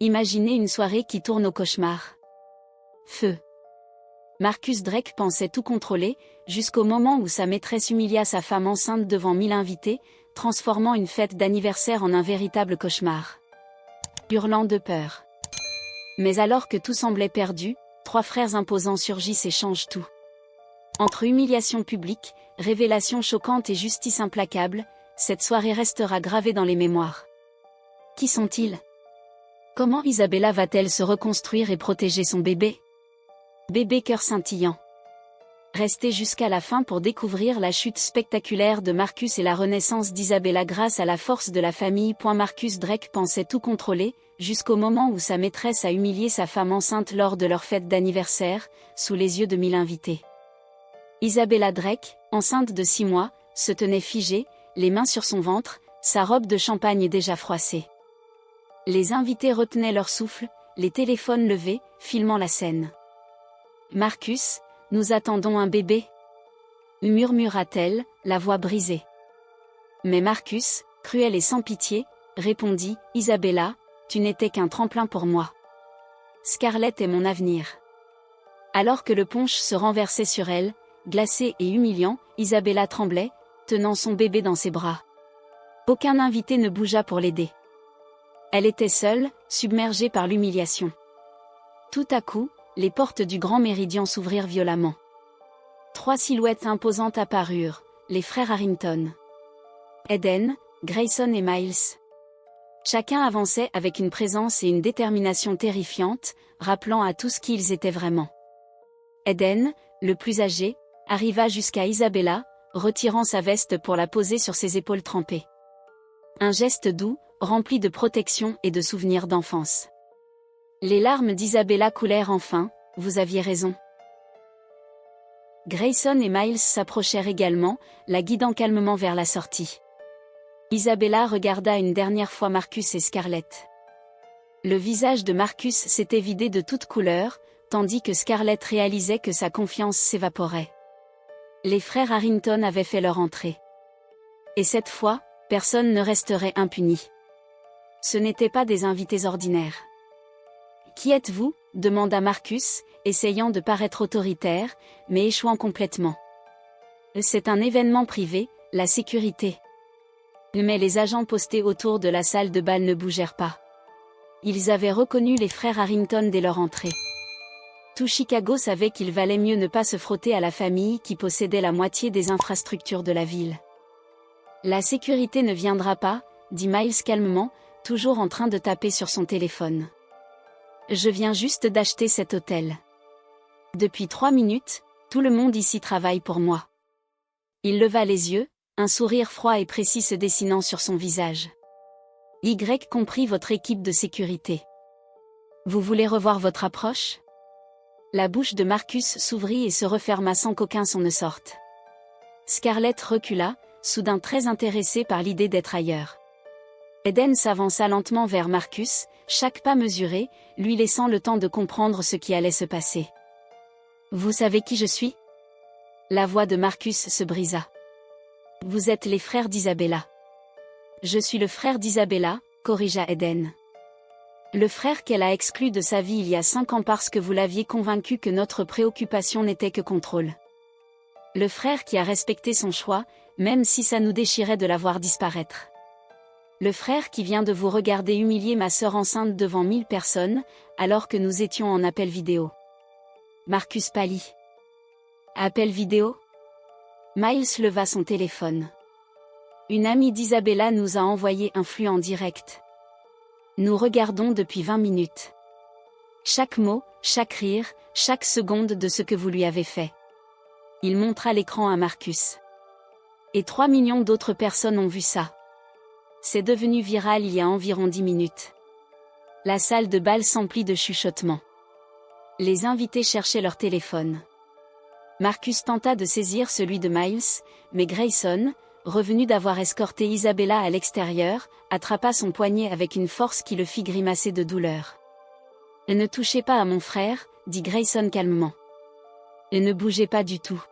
Imaginez une soirée qui tourne au cauchemar. Feu. Marcus Drake pensait tout contrôler, jusqu'au moment où sa maîtresse humilia sa femme enceinte devant 1000 invités, transformant une fête d'anniversaire en un véritable cauchemar. Hurlant de peur. Mais alors que tout semblait perdu, 3 frères imposants surgissent et changent tout. Entre humiliation publique, révélations choquantes et justice implacable, cette soirée restera gravée dans les mémoires. Qui sont-ils? Comment Isabella va-t-elle se reconstruire et protéger son bébé? Bébé cœur scintillant. Restez jusqu'à la fin pour découvrir la chute spectaculaire de Marcus et la renaissance d'Isabella grâce à la force de la famille. Marcus Drake pensait tout contrôler, jusqu'au moment où sa maîtresse a humilié sa femme enceinte lors de leur fête d'anniversaire, sous les yeux de 1000 invités. Isabella Drake, enceinte de 6 mois, se tenait figée, les mains sur son ventre, sa robe de champagne déjà froissée. Les invités retenaient leur souffle, les téléphones levés, filmant la scène. Marcus, nous attendons un bébé, murmura-t-elle, la voix brisée. Mais Marcus, cruel et sans pitié, répondit, Isabella, tu n'étais qu'un tremplin pour moi. Scarlett est mon avenir. Alors que le punch se renversait sur elle, glacé et humiliant, Isabella tremblait, tenant son bébé dans ses bras. Aucun invité ne bougea pour l'aider. Elle était seule, submergée par l'humiliation. Tout à coup, les portes du grand méridien s'ouvrirent violemment. 3 silhouettes imposantes apparurent, les frères Harrington. Eden, Grayson et Miles. Chacun avançait avec une présence et une détermination terrifiantes, rappelant à tous qui ils étaient vraiment. Eden, le plus âgé, arriva jusqu'à Isabella, retirant sa veste pour la poser sur ses épaules trempées. Un geste doux, rempli de protection et de souvenirs d'enfance. Les larmes d'Isabella coulèrent enfin, vous aviez raison. Grayson et Miles s'approchèrent également, la guidant calmement vers la sortie. Isabella regarda une dernière fois Marcus et Scarlett. Le visage de Marcus s'était vidé de toute couleur, tandis que Scarlett réalisait que sa confiance s'évaporait. Les frères Harrington avaient fait leur entrée. Et cette fois, personne ne resterait impuni. Ce n'étaient pas des invités ordinaires. « Qui êtes-vous » demanda Marcus, essayant de paraître autoritaire, mais échouant complètement. « C'est un événement privé, la sécurité. » Mais les agents postés autour de la salle de bal ne bougèrent pas. Ils avaient reconnu les frères Harrington dès leur entrée. Tout Chicago savait qu'il valait mieux ne pas se frotter à la famille qui possédait la moitié des infrastructures de la ville. « La sécurité ne viendra pas, » dit Miles calmement, toujours en train de taper sur son téléphone. « Je viens juste d'acheter cet hôtel. Depuis 3 minutes, tout le monde ici travaille pour moi. » Il leva les yeux, un sourire froid et précis se dessinant sur son visage. « Y compris votre équipe de sécurité. Vous voulez revoir votre approche ?» La bouche de Marcus s'ouvrit et se referma sans qu'aucun son ne sorte. Scarlett recula, soudain très intéressée par l'idée d'être ailleurs. Eden s'avança lentement vers Marcus, chaque pas mesuré, lui laissant le temps de comprendre ce qui allait se passer. « Vous savez qui je suis ?» La voix de Marcus se brisa. « Vous êtes les frères d'Isabella. »« Je suis le frère d'Isabella, » corrigea Eden. « Le frère qu'elle a exclu de sa vie il y a 5 ans parce que vous l'aviez convaincu que notre préoccupation n'était que contrôle. Le frère qui a respecté son choix, même si ça nous déchirait de la voir disparaître. Le frère qui vient de vous regarder humilier ma sœur enceinte devant 1000 personnes, alors que nous étions en appel vidéo. » Marcus pâlit. « Appel vidéo ?» Miles leva son téléphone. « Une amie d'Isabella nous a envoyé un flux en direct. Nous regardons depuis 20 minutes. Chaque mot, chaque rire, chaque seconde de ce que vous lui avez fait. » Il montra l'écran à Marcus. « Et 3 millions d'autres personnes ont vu ça. C'est devenu viral il y a environ 10 minutes. » La salle de bal s'emplit de chuchotements. Les invités cherchaient leur téléphone. Marcus tenta de saisir celui de Miles, mais Grayson, revenu d'avoir escorté Isabella à l'extérieur, attrapa son poignet avec une force qui le fit grimacer de douleur. « Ne touchez pas à mon frère, » dit Grayson calmement. « Ne bougez pas du tout.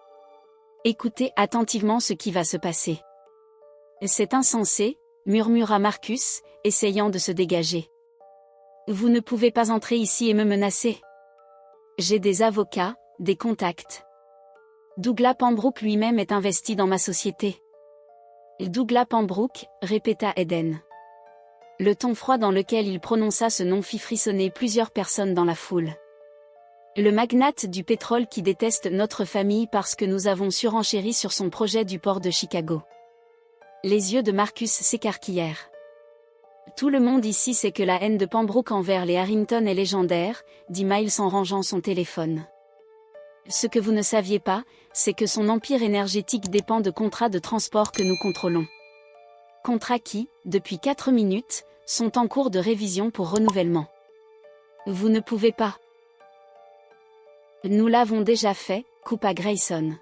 Écoutez attentivement ce qui va se passer. »« C'est insensé, » murmura Marcus, essayant de se dégager. Vous ne pouvez pas entrer ici et me menacer. J'ai des avocats, des contacts. Douglas Pembroke lui-même est investi dans ma société. Douglas Pembroke, répéta Eden. Le ton froid dans lequel il prononça ce nom fit frissonner plusieurs personnes dans la foule. Le magnate du pétrole qui déteste notre famille parce que nous avons surenchéri sur son projet du port de Chicago. Les yeux de Marcus s'écarquillèrent. Tout le monde ici sait que la haine de Pembroke envers les Harrington est légendaire, dit Miles en rangeant son téléphone. Ce que vous ne saviez pas, c'est que son empire énergétique dépend de contrats de transport que nous contrôlons. Contrats qui, depuis 4 minutes, sont en cours de révision pour renouvellement. Vous ne pouvez pas. Nous l'avons déjà fait, coupa Grayson.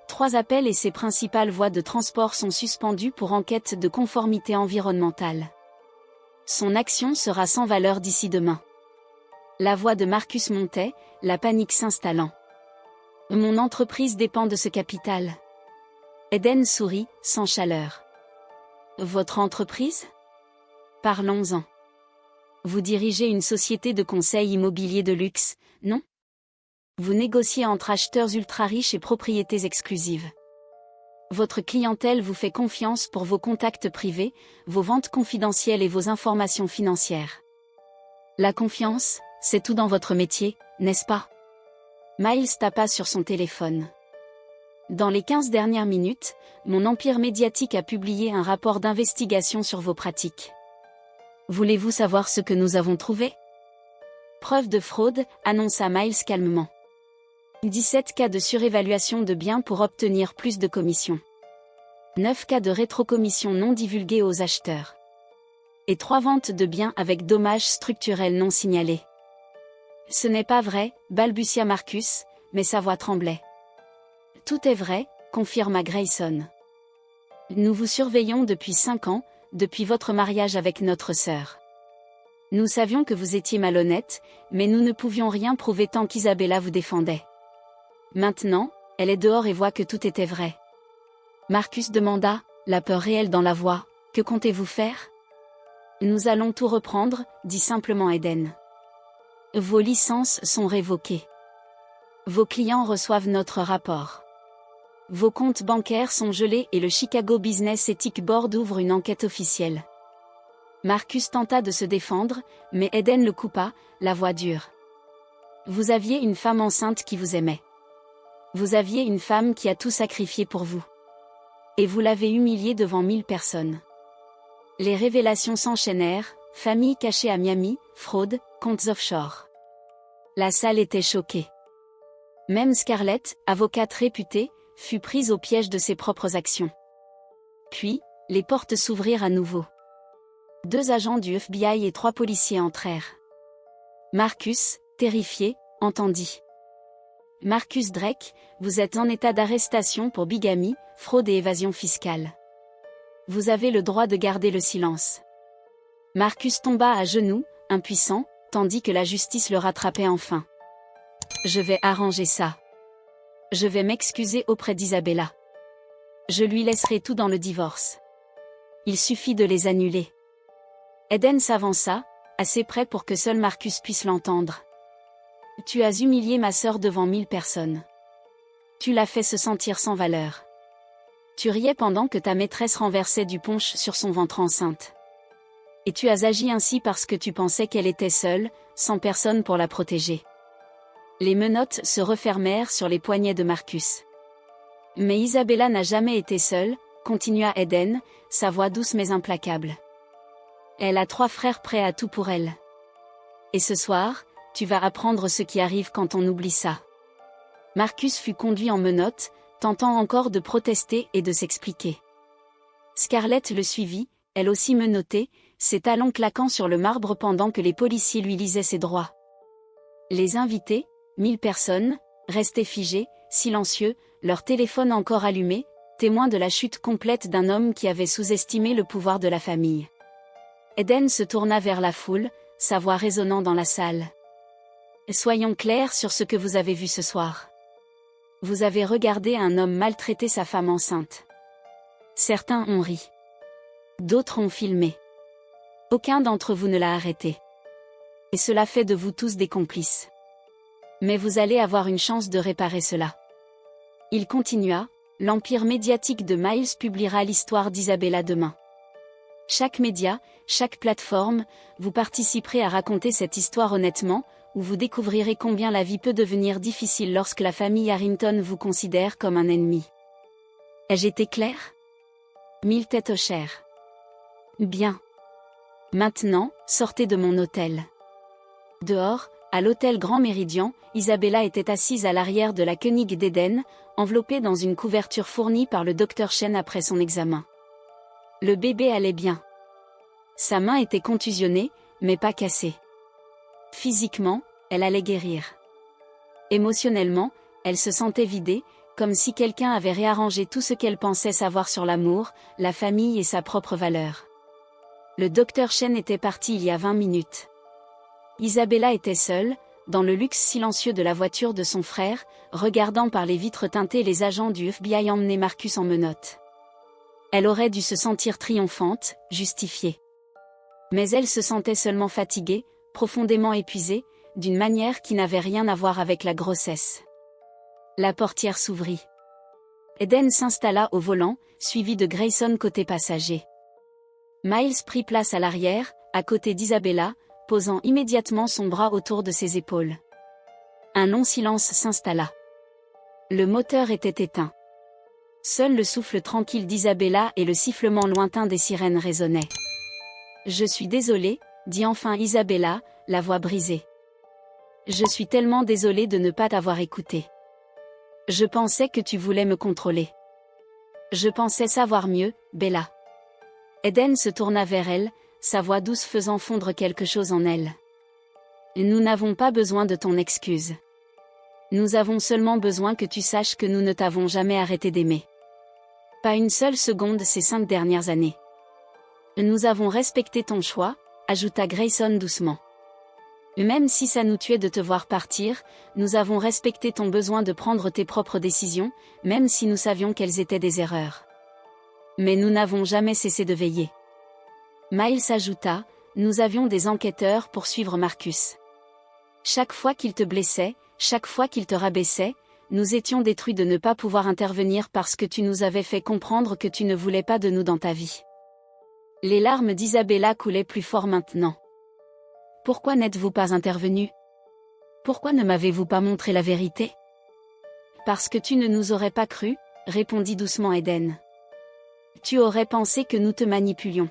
3 appels et ses principales voies de transport sont suspendues pour enquête de conformité environnementale. Son action sera sans valeur d'ici demain. La voix de Marcus montait, la panique s'installant. Mon entreprise dépend de ce capital. Eden sourit, sans chaleur. Votre entreprise ? Parlons-en. Vous dirigez une société de conseil immobilier de luxe, non ? Vous négociez entre acheteurs ultra-riches et propriétés exclusives. Votre clientèle vous fait confiance pour vos contacts privés, vos ventes confidentielles et vos informations financières. La confiance, c'est tout dans votre métier, n'est-ce pas ? Miles tapa sur son téléphone. Dans les 15 dernières minutes, mon empire médiatique a publié un rapport d'investigation sur vos pratiques. Voulez-vous savoir ce que nous avons trouvé ? Preuve de fraude, annonça Miles calmement. 17 cas de surévaluation de biens pour obtenir plus de commissions. 9 cas de rétrocommissions non divulguées aux acheteurs. Et 3 ventes de biens avec dommages structurels non signalés. Ce n'est pas vrai, balbutia Marcus, mais sa voix tremblait. Tout est vrai, confirma Grayson. Nous vous surveillons depuis 5 ans, depuis votre mariage avec notre sœur. Nous savions que vous étiez malhonnête, mais nous ne pouvions rien prouver tant qu'Isabella vous défendait. Maintenant, elle est dehors et voit que tout était vrai. Marcus demanda, la peur réelle dans la voix, « Que comptez-vous faire ?» Nous allons tout reprendre, dit simplement Eden. Vos licences sont révoquées. Vos clients reçoivent notre rapport. Vos comptes bancaires sont gelés et le Chicago Business Ethics Board ouvre une enquête officielle. Marcus tenta de se défendre, mais Eden le coupa, la voix dure. Vous aviez une femme enceinte qui vous aimait. Vous aviez une femme qui a tout sacrifié pour vous. Et vous l'avez humiliée devant 1000 personnes. Les révélations s'enchaînèrent, famille cachée à Miami, fraude, comptes offshore. La salle était choquée. Même Scarlett, avocate réputée, fut prise au piège de ses propres actions. Puis, les portes s'ouvrirent à nouveau. 2 agents du FBI et 3 policiers entrèrent. Marcus, terrifié, entendit. Marcus Drake, vous êtes en état d'arrestation pour bigamie, fraude et évasion fiscale. Vous avez le droit de garder le silence. Marcus tomba à genoux, impuissant, tandis que la justice le rattrapait enfin. Je vais arranger ça. Je vais m'excuser auprès d'Isabella. Je lui laisserai tout dans le divorce. Il suffit de les annuler. Eden s'avança, assez près pour que seul Marcus puisse l'entendre. Tu as humilié ma sœur devant 1000 personnes. Tu l'as fait se sentir sans valeur. Tu riais pendant que ta maîtresse renversait du punch sur son ventre enceinte. Et tu as agi ainsi parce que tu pensais qu'elle était seule, sans personne pour la protéger. Les menottes se refermèrent sur les poignets de Marcus. Mais Isabella n'a jamais été seule, continua Eden, sa voix douce mais implacable. Elle a 3 frères prêts à tout pour elle. Et ce soir, tu vas apprendre ce qui arrive quand on oublie ça. Marcus fut conduit en menottes, tentant encore de protester et de s'expliquer. Scarlett le suivit, elle aussi menottée, ses talons claquant sur le marbre pendant que les policiers lui lisaient ses droits. Les invités, 1000 personnes, restaient figés, silencieux, leur téléphone encore allumé, témoins de la chute complète d'un homme qui avait sous-estimé le pouvoir de la famille. Eden se tourna vers la foule, sa voix résonnant dans la salle. Soyons clairs sur ce que vous avez vu ce soir. Vous avez regardé un homme maltraiter sa femme enceinte. Certains ont ri. D'autres ont filmé. Aucun d'entre vous ne l'a arrêté. Et cela fait de vous tous des complices. Mais vous allez avoir une chance de réparer cela. Il continua, l'empire médiatique de Miles publiera l'histoire d'Isabella demain. Chaque média, chaque plateforme, vous participerez à raconter cette histoire honnêtement, où vous découvrirez combien la vie peut devenir difficile lorsque la famille Harrington vous considère comme un ennemi. Ai-je été clair? Mille têtes hochèrent. Bien. Maintenant, sortez de mon hôtel. Dehors, à l'hôtel Grand Méridien, Isabella était assise à l'arrière de la Koenig d'Eden, enveloppée dans une couverture fournie par le docteur Chen après son examen. Le bébé allait bien. Sa main était contusionnée, mais pas cassée. Physiquement, elle allait guérir. Émotionnellement, elle se sentait vidée, comme si quelqu'un avait réarrangé tout ce qu'elle pensait savoir sur l'amour, la famille et sa propre valeur. Le docteur Chen était parti il y a 20 minutes. Isabella était seule, dans le luxe silencieux de la voiture de son frère, regardant par les vitres teintées les agents du FBI emmener Marcus en menottes. Elle aurait dû se sentir triomphante, justifiée. Mais elle se sentait seulement fatiguée, profondément épuisée, d'une manière qui n'avait rien à voir avec la grossesse. La portière s'ouvrit. Eden s'installa au volant, suivi de Grayson côté passager. Miles prit place à l'arrière, à côté d'Isabella, posant immédiatement son bras autour de ses épaules. Un long silence s'installa. Le moteur était éteint. Seul le souffle tranquille d'Isabella et le sifflement lointain des sirènes résonnaient. « Je suis désolée, » dit enfin Isabella, la voix brisée. « Je suis tellement désolée de ne pas t'avoir écouté. Je pensais que tu voulais me contrôler. Je pensais savoir mieux, Bella. » Eden se tourna vers elle, sa voix douce faisant fondre quelque chose en elle. « Nous n'avons pas besoin de ton excuse. Nous avons seulement besoin que tu saches que nous ne t'avons jamais arrêté d'aimer. Pas une seule seconde ces 5 dernières années. Nous avons respecté ton choix, » ajouta Grayson doucement. « Même si ça nous tuait de te voir partir, nous avons respecté ton besoin de prendre tes propres décisions, même si nous savions qu'elles étaient des erreurs. Mais nous n'avons jamais cessé de veiller. » Miles ajouta, « Nous avions des enquêteurs pour suivre Marcus. Chaque fois qu'il te blessait, chaque fois qu'il te rabaissait, nous étions détruits de ne pas pouvoir intervenir parce que tu nous avais fait comprendre que tu ne voulais pas de nous dans ta vie. » Les larmes d'Isabella coulaient plus fort maintenant. « Pourquoi n'êtes-vous pas intervenu? Pourquoi ne m'avez-vous pas montré la vérité? » « Parce que tu ne nous aurais pas cru, » répondit doucement Eden. « Tu aurais pensé que nous te manipulions.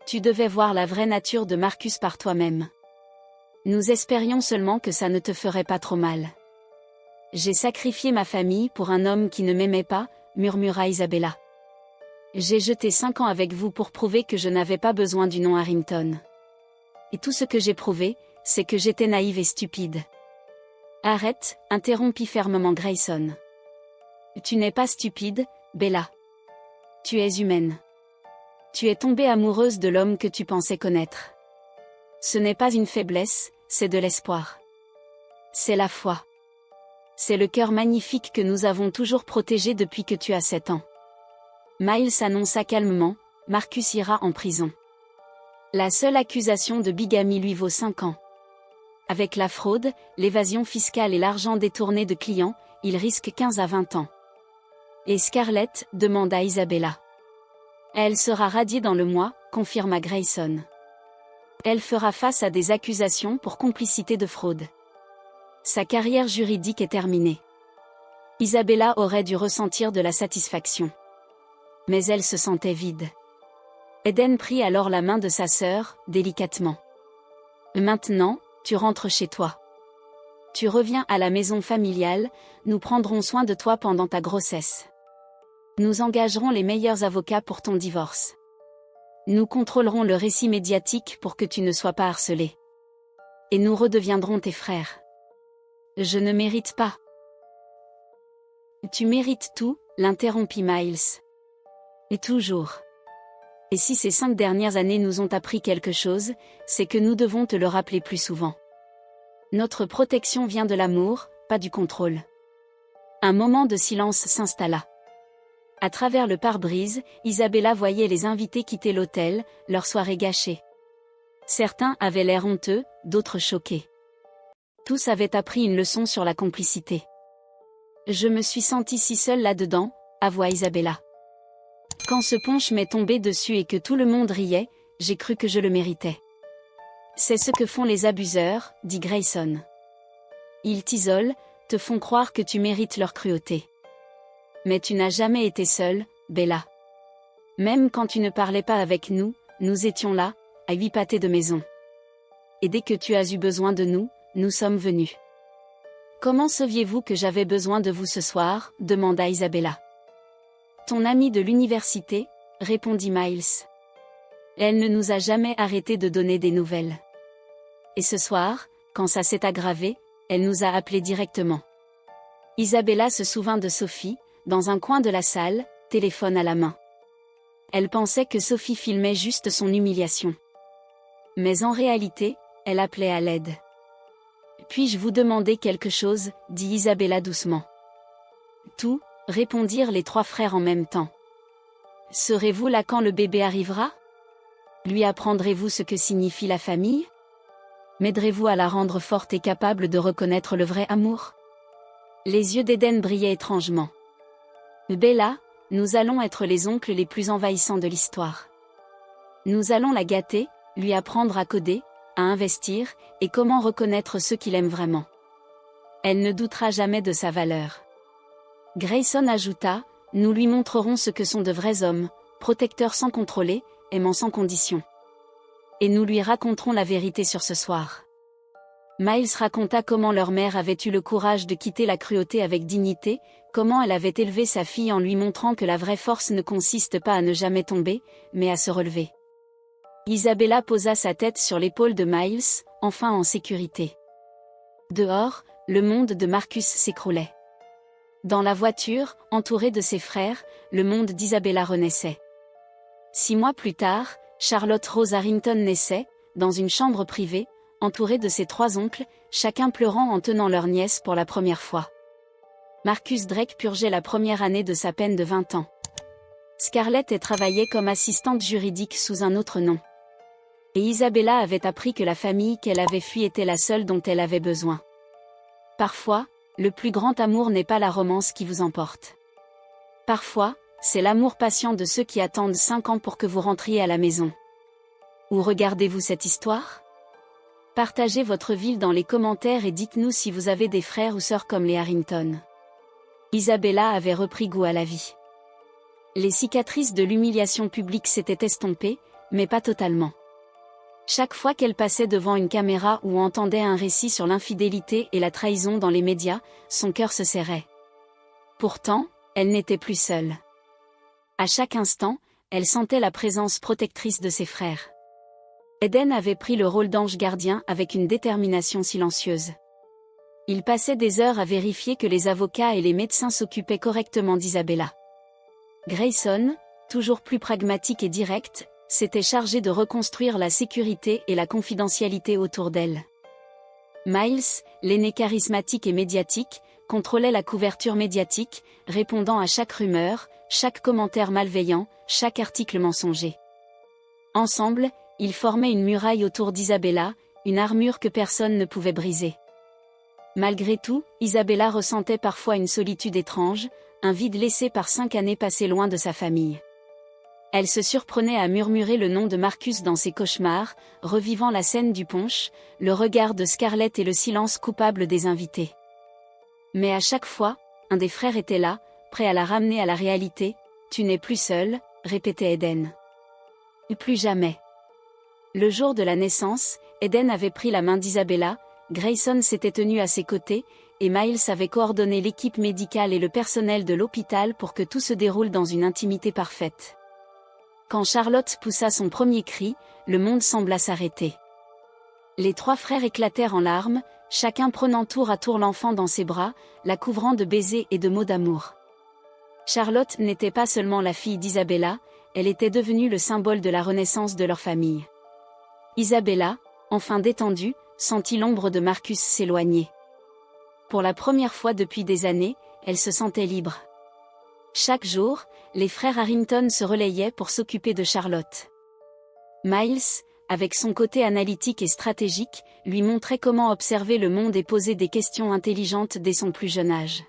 Tu devais voir la vraie nature de Marcus par toi-même. Nous espérions seulement que ça ne te ferait pas trop mal. J'ai sacrifié ma famille pour un homme qui ne m'aimait pas, » murmura Isabella. J'ai jeté 5 ans avec vous pour prouver que je n'avais pas besoin du nom Harrington. Et tout ce que j'ai prouvé, c'est que j'étais naïve et stupide. Arrête, interrompit fermement Grayson. Tu n'es pas stupide, Bella. Tu es humaine. Tu es tombée amoureuse de l'homme que tu pensais connaître. Ce n'est pas une faiblesse, c'est de l'espoir. C'est la foi. C'est le cœur magnifique que nous avons toujours protégé depuis que tu as 7 ans. Miles annonça calmement, Marcus ira en prison. La seule accusation de bigamie lui vaut 5 ans. Avec la fraude, l'évasion fiscale et l'argent détourné de clients, il risque 15 à 20 ans. Et Scarlett, demanda Isabella. Elle sera radiée dans le mois, confirma Grayson. Elle fera face à des accusations pour complicité de fraude. Sa carrière juridique est terminée. Isabella aurait dû ressentir de la satisfaction. Mais elle se sentait vide. Eden prit alors la main de sa sœur, délicatement. Maintenant, tu rentres chez toi. Tu reviens à la maison familiale, nous prendrons soin de toi pendant ta grossesse. Nous engagerons les meilleurs avocats pour ton divorce. Nous contrôlerons le récit médiatique pour que tu ne sois pas harcelé. Et nous redeviendrons tes frères. Je ne mérite pas. Tu mérites tout, l'interrompit Miles. Et toujours. Et si ces 5 dernières années nous ont appris quelque chose, c'est que nous devons te le rappeler plus souvent. Notre protection vient de l'amour, pas du contrôle. Un moment de silence s'installa. À travers le pare-brise, Isabella voyait les invités quitter l'hôtel, leur soirée gâchée. Certains avaient l'air honteux, d'autres choqués. Tous avaient appris une leçon sur la complicité. Je me suis sentie si seule là-dedans, avoua Isabella. Quand ce punch m'est tombé dessus et que tout le monde riait, j'ai cru que je le méritais. C'est ce que font les abuseurs, dit Grayson. Ils t'isolent, te font croire que tu mérites leur cruauté. Mais tu n'as jamais été seule, Bella. Même quand tu ne parlais pas avec nous, nous étions là, à 8 pâtés de maison. Et dès que tu as eu besoin de nous, nous sommes venus. Comment saviez-vous que j'avais besoin de vous ce soir, demanda Isabella. Ton amie de l'université, répondit Miles. Elle ne nous a jamais arrêté de donner des nouvelles. Et ce soir, quand ça s'est aggravé, elle nous a appelés directement. Isabella se souvint de Sophie, dans un coin de la salle, téléphone à la main. Elle pensait que Sophie filmait juste son humiliation. Mais en réalité, elle appelait à l'aide. Puis-je vous demander quelque chose, dit Isabella doucement. Tout, répondirent les 3 frères en même temps. Serez-vous là quand le bébé arrivera? Lui apprendrez-vous ce que signifie la famille? M'aiderez-vous à la rendre forte et capable de reconnaître le vrai amour? Les yeux d'Eden brillaient étrangement. Bella, nous allons être les oncles les plus envahissants de l'histoire. Nous allons la gâter, lui apprendre à coder, à investir, et comment reconnaître ceux qu'il aime vraiment. Elle ne doutera jamais de sa valeur. Grayson ajouta, nous lui montrerons ce que sont de vrais hommes, protecteurs sans contrôler, aimant sans condition. Et nous lui raconterons la vérité sur ce soir. Miles raconta comment leur mère avait eu le courage de quitter la cruauté avec dignité, comment elle avait élevé sa fille en lui montrant que la vraie force ne consiste pas à ne jamais tomber, mais à se relever. Isabella posa sa tête sur l'épaule de Miles, enfin en sécurité. Dehors, le monde de Marcus s'écroulait. Dans la voiture, entouré de ses frères, le monde d'Isabella renaissait. 6 mois plus tard, Charlotte Rose Harrington naissait, dans une chambre privée, entourée de ses 3 oncles, chacun pleurant en tenant leur nièce pour la première fois. Marcus Drake purgeait la première année de sa peine de 20 ans. Scarlett y travaillait comme assistante juridique sous un autre nom. Et Isabella avait appris que la famille qu'elle avait fuie était la seule dont elle avait besoin. Parfois, le plus grand amour n'est pas la romance qui vous emporte. Parfois, c'est l'amour patient de ceux qui attendent 5 ans pour que vous rentriez à la maison. Où regardez-vous cette histoire? Partagez votre ville dans les commentaires et dites-nous si vous avez des frères ou sœurs comme les Harrington. Isabella avait repris goût à la vie. Les cicatrices de l'humiliation publique s'étaient estompées, mais pas totalement. Chaque fois qu'elle passait devant une caméra ou entendait un récit sur l'infidélité et la trahison dans les médias, son cœur se serrait. Pourtant, elle n'était plus seule. À chaque instant, elle sentait la présence protectrice de ses frères. Eden avait pris le rôle d'ange gardien avec une détermination silencieuse. Il passait des heures à vérifier que les avocats et les médecins s'occupaient correctement d'Isabella. Grayson, toujours plus pragmatique et direct, s'était chargé de reconstruire la sécurité et la confidentialité autour d'elle. Miles, l'aîné charismatique et médiatique, contrôlait la couverture médiatique, répondant à chaque rumeur, chaque commentaire malveillant, chaque article mensonger. Ensemble, ils formaient une muraille autour d'Isabella, une armure que personne ne pouvait briser. Malgré tout, Isabella ressentait parfois une solitude étrange, un vide laissé par 5 années passées loin de sa famille. Elle se surprenait à murmurer le nom de Marcus dans ses cauchemars, revivant la scène du punch, le regard de Scarlett et le silence coupable des invités. Mais à chaque fois, un des frères était là, prêt à la ramener à la réalité. « Tu n'es plus seul », répétait Eden. « Plus jamais ». Le jour de la naissance, Eden avait pris la main d'Isabella, Grayson s'était tenu à ses côtés, et Miles avait coordonné l'équipe médicale et le personnel de l'hôpital pour que tout se déroule dans une intimité parfaite. Quand Charlotte poussa son premier cri, le monde sembla s'arrêter. Les 3 frères éclatèrent en larmes, chacun prenant tour à tour l'enfant dans ses bras, la couvrant de baisers et de mots d'amour. Charlotte n'était pas seulement la fille d'Isabella, elle était devenue le symbole de la renaissance de leur famille. Isabella, enfin détendue, sentit l'ombre de Marcus s'éloigner. Pour la première fois depuis des années, elle se sentait libre. Chaque jour, les frères Harrington se relayaient pour s'occuper de Charlotte. Miles, avec son côté analytique et stratégique, lui montrait comment observer le monde et poser des questions intelligentes dès son plus jeune âge.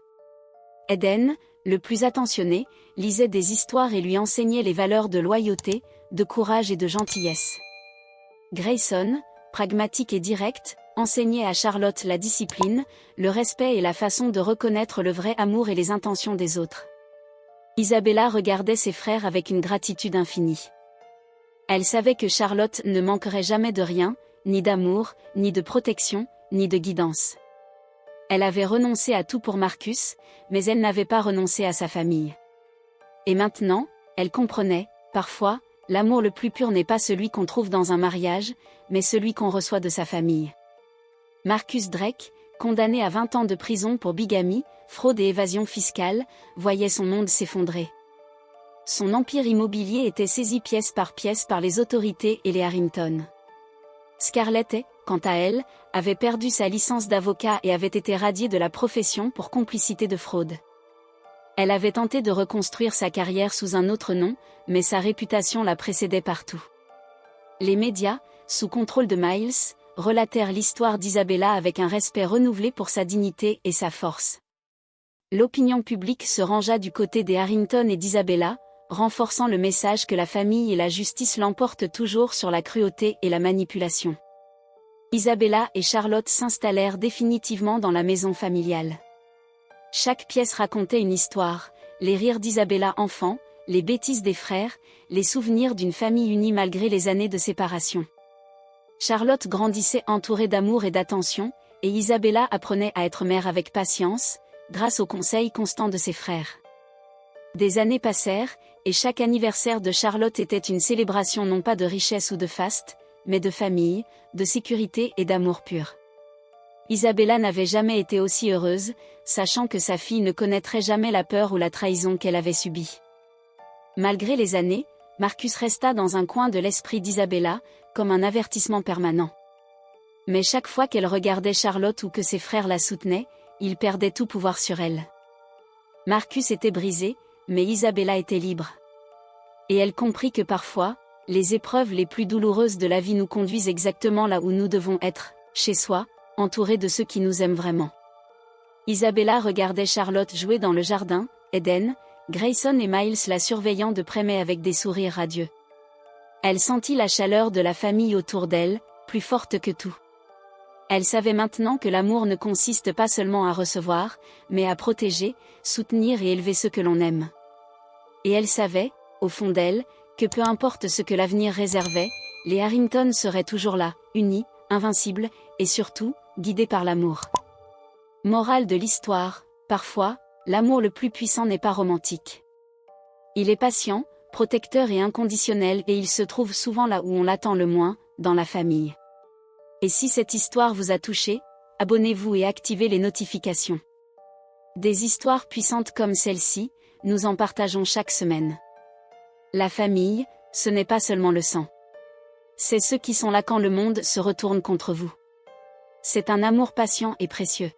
Eden, le plus attentionné, lisait des histoires et lui enseignait les valeurs de loyauté, de courage et de gentillesse. Grayson, pragmatique et direct, enseignait à Charlotte la discipline, le respect et la façon de reconnaître le vrai amour et les intentions des autres. Isabella regardait ses frères avec une gratitude infinie. Elle savait que Charlotte ne manquerait jamais de rien, ni d'amour, ni de protection, ni de guidance. Elle avait renoncé à tout pour Marcus, mais elle n'avait pas renoncé à sa famille. Et maintenant, elle comprenait, parfois, l'amour le plus pur n'est pas celui qu'on trouve dans un mariage, mais celui qu'on reçoit de sa famille. Marcus Drake, condamné à 20 ans de prison pour bigamie, fraude et évasion fiscale, voyait son monde s'effondrer. Son empire immobilier était saisi pièce par les autorités et les Harrington. Scarlett, quant à elle, avait perdu sa licence d'avocat et avait été radiée de la profession pour complicité de fraude. Elle avait tenté de reconstruire sa carrière sous un autre nom, mais sa réputation la précédait partout. Les médias, sous contrôle de Miles, relatèrent l'histoire d'Isabella avec un respect renouvelé pour sa dignité et sa force. L'opinion publique se rangea du côté des Harrington et d'Isabella, renforçant le message que la famille et la justice l'emportent toujours sur la cruauté et la manipulation. Isabella et Charlotte s'installèrent définitivement dans la maison familiale. Chaque pièce racontait une histoire, les rires d'Isabella enfant, les bêtises des frères, les souvenirs d'une famille unie malgré les années de séparation. Charlotte grandissait entourée d'amour et d'attention, et Isabella apprenait à être mère avec patience, grâce aux conseils constants de ses frères. Des années passèrent, et chaque anniversaire de Charlotte était une célébration non pas de richesse ou de faste, mais de famille, de sécurité et d'amour pur. Isabella n'avait jamais été aussi heureuse, sachant que sa fille ne connaîtrait jamais la peur ou la trahison qu'elle avait subie. Malgré les années, Marcus resta dans un coin de l'esprit d'Isabella, comme un avertissement permanent. Mais chaque fois qu'elle regardait Charlotte ou que ses frères la soutenaient, il perdait tout pouvoir sur elle. Marcus était brisé, mais Isabella était libre. Et elle comprit que parfois, les épreuves les plus douloureuses de la vie nous conduisent exactement là où nous devons être, chez soi, entourés de ceux qui nous aiment vraiment. Isabella regardait Charlotte jouer dans le jardin, Eden, Grayson et Miles la surveillant de près mais avec des sourires radieux. Elle sentit la chaleur de la famille autour d'elle, plus forte que tout. Elle savait maintenant que l'amour ne consiste pas seulement à recevoir, mais à protéger, soutenir et élever ceux que l'on aime. Et elle savait, au fond d'elle, que peu importe ce que l'avenir réservait, les Harrington seraient toujours là, unis, invincibles, et surtout, guidés par l'amour. Morale de l'histoire, parfois, l'amour le plus puissant n'est pas romantique. Il est patient, protecteur et inconditionnel et il se trouve souvent là où on l'attend le moins, dans la famille. Et si cette histoire vous a touché, abonnez-vous et activez les notifications. Des histoires puissantes comme celle-ci, nous en partageons chaque semaine. La famille, ce n'est pas seulement le sang. C'est ceux qui sont là quand le monde se retourne contre vous. C'est un amour patient et précieux.